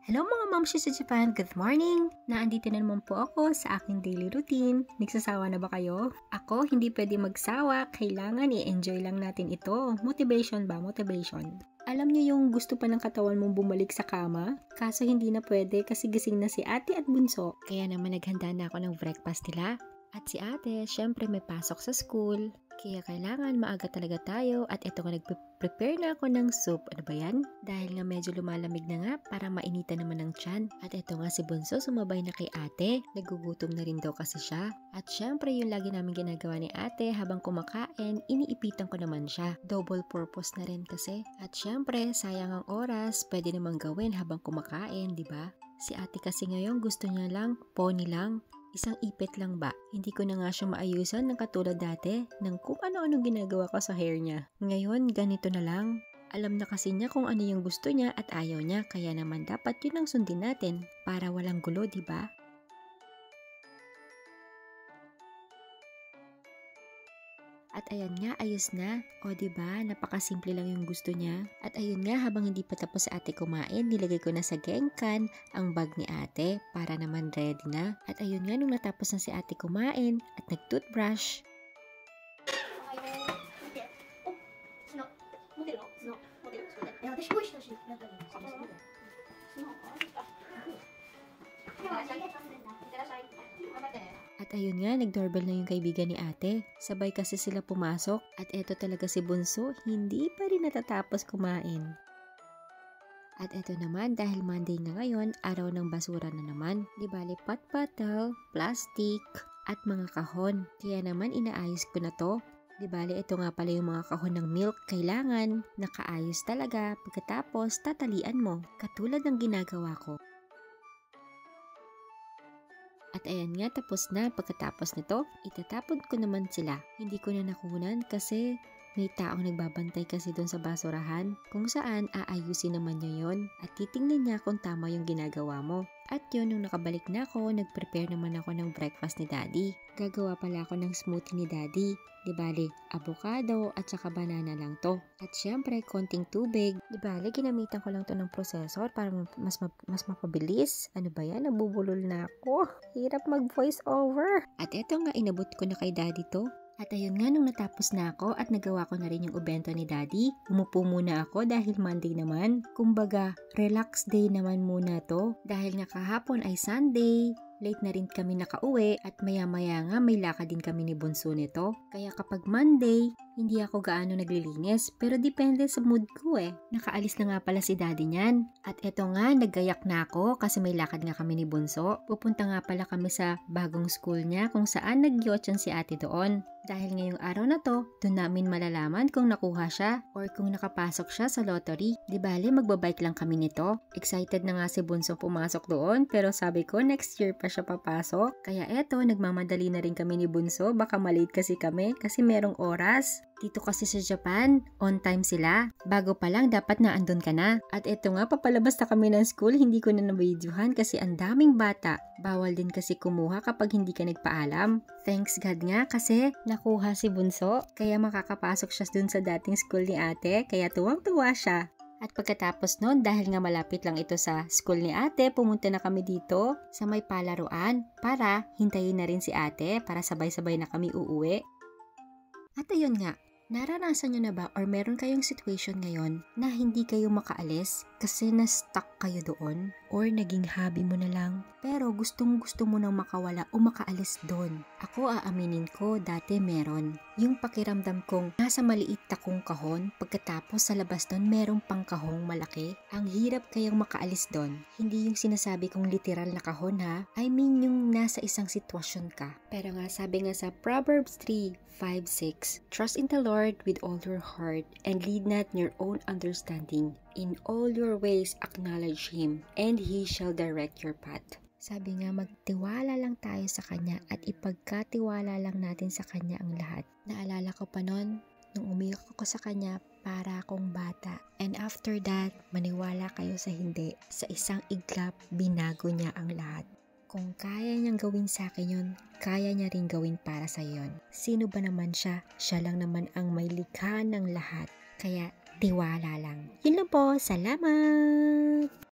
Hello mga mamshi sa Japan, good morning! Naandito na naman po ako sa aking daily routine. Nagsasawa na ba kayo? Ako, hindi pwede magsawa. Kailangan i-enjoy lang natin ito. Motivation ba? Motivation. Alam niyo yung gusto pa ng katawan mong bumalik sa kama? Kaso hindi na pwede kasi gising na si ate at bunso. Kaya naman naghanda na ako ng breakfast nila. At si ate, syempre may pasok sa school. Kaya kailangan maaga talaga tayo at ito nga nagpe-prepare na ako ng soup. Ano ba yan? Dahil nga medyo lumalamig na nga para mainitan naman ng tiyan. At ito nga si Bunso sumabay na kay ate. Nagugutom na rin daw kasi siya. At syempre yung lagi namin ginagawa ni ate habang kumakain, iniipitan ko naman siya. Double purpose na rin kasi. At syempre sayang ang oras, pwede namang gawin habang kumakain, di ba? Si ate kasi ngayon gusto niya lang, pony lang. Isang ipit lang ba? Hindi ko na nga siya maayusan ng katulad dati ng kung ano-anong ginagawa ko sa hair niya. Ngayon, ganito na lang. Alam na kasi niya kung ano yung gusto niya at ayaw niya, kaya naman dapat yun ang sundin natin para walang gulo, di ba? At ayan nga, ayos na. O diba, napakasimple lang yung gusto niya. At ayun nga, habang hindi pa tapos si ate kumain, nilagay ko na sa gengkan ang bag ni ate para naman ready na. At ayun nga, nung natapos na si ate kumain at nag-toothbrush, at ayun nga, nag-doorbell na yung kaibigan ni ate. Sabay kasi sila pumasok at eto talaga si Bunso, hindi pa rin natatapos kumain. At eto naman, dahil Monday na ngayon, araw ng basura na naman. Di bali pot bottle, plastic, at mga kahon. Kaya naman inaayos ko na to. Di bali ito nga pala yung mga kahon ng milk. Kailangan nakaayos talaga pagkatapos tatalian mo. Katulad ng ginagawa ko. At ayan nga, tapos na. Pagkatapos nito, itatapon ko naman sila. Hindi ko na nakunan kasi may taong nagbabantay kasi doon sa basurahan kung saan aayusin naman niya yon at titingnan niya kung tama yung ginagawa mo. At yun, nung nakabalik na ako, nag-prepare naman ako ng breakfast ni Daddy. Gagawa pala ako ng smoothie ni Daddy. Di bali, avocado at saka banana lang to. At syempre, konting tubig. Di bali, ginamitan ko lang to ng processor para mas mapabilis. Ano ba yan? Nabubulol na ako. Hirap mag-voice over. At eto nga, inabot ko na kay Daddy to. At ayun nga, nung natapos na ako at nagawa ko na rin yung ubento ni Daddy, umupo muna ako dahil Monday naman. Kumbaga, relax day naman muna to. Dahil nga kahapon ay Sunday, late na rin kami nakauwi at maya-maya nga may lakad din kami ni Bunso nito. Kaya kapag Monday, hindi ako gaano naglilinis pero depende sa mood ko eh. Nakaalis na nga pala si Daddy niyan. At eto nga, naggayak na ako kasi may lakad nga kami ni Bunso. Pupunta nga pala kami sa bagong school niya kung saan nag-yochon si ate doon. Dahil ngayong araw na to, doon namin malalaman kung nakuha siya or kung nakapasok siya sa lottery. Di bale, magbabike lang kami nito. Excited na nga si Bunso pumasok doon pero sabi ko next year pa siya papasok. Kaya eto, nagmamadali na rin kami ni Bunso. Baka malate kasi kami kasi merong oras. Dito kasi sa Japan, on time sila. Bago pa lang, dapat na andun ka na. At eto nga, papalabas na kami ng school, hindi ko na nabidyuhan kasi ang daming bata. Bawal din kasi kumuha kapag hindi ka nagpaalam. Thanks God nga kasi nakuha si Bunso, kaya makakapasok siya dun sa dating school ni ate, kaya tuwang-tuwa siya. At pagkatapos nun, dahil nga malapit lang ito sa school ni ate, pumunta na kami dito sa may palaruan para hintayin na rin si ate para sabay-sabay na kami uuwi. At ayun nga, naranasan nyo na ba or meron kayong situation ngayon na hindi kayo makaalis kasi na-stuck kayo doon or naging hobby mo na lang pero gustong gusto mo nang makawala o makaalis doon? Ako aaminin ko, dati meron. Yung pakiramdam kong nasa maliit akong kahon pagkatapos sa labas doon merong pang kahong malaki. Ang hirap kayang makaalis doon. Hindi yung sinasabi kong literal na kahon ha. I mean yung nasa isang sitwasyon ka. Pero nga sabi nga sa Proverbs 3:5-6, trust in the Lord with all your heart and lead not in your own understanding. In all your ways acknowledge Him and He shall direct your path. Sabi nga, magtiwala lang tayo sa Kanya at ipagkatiwala lang natin sa Kanya ang lahat. Naalala ko pa noon, nung umiyak ako sa Kanya para akong bata. And after that, maniwala kayo sa hindi. Sa isang iglap, binago niya ang lahat. Kung kaya niyang gawin sa akin yun, kaya niya rin gawin para sa yon. Sino ba naman siya? Siya lang naman ang may likha ng lahat. Kaya, tiwala lang. Yun lang po. Salamat!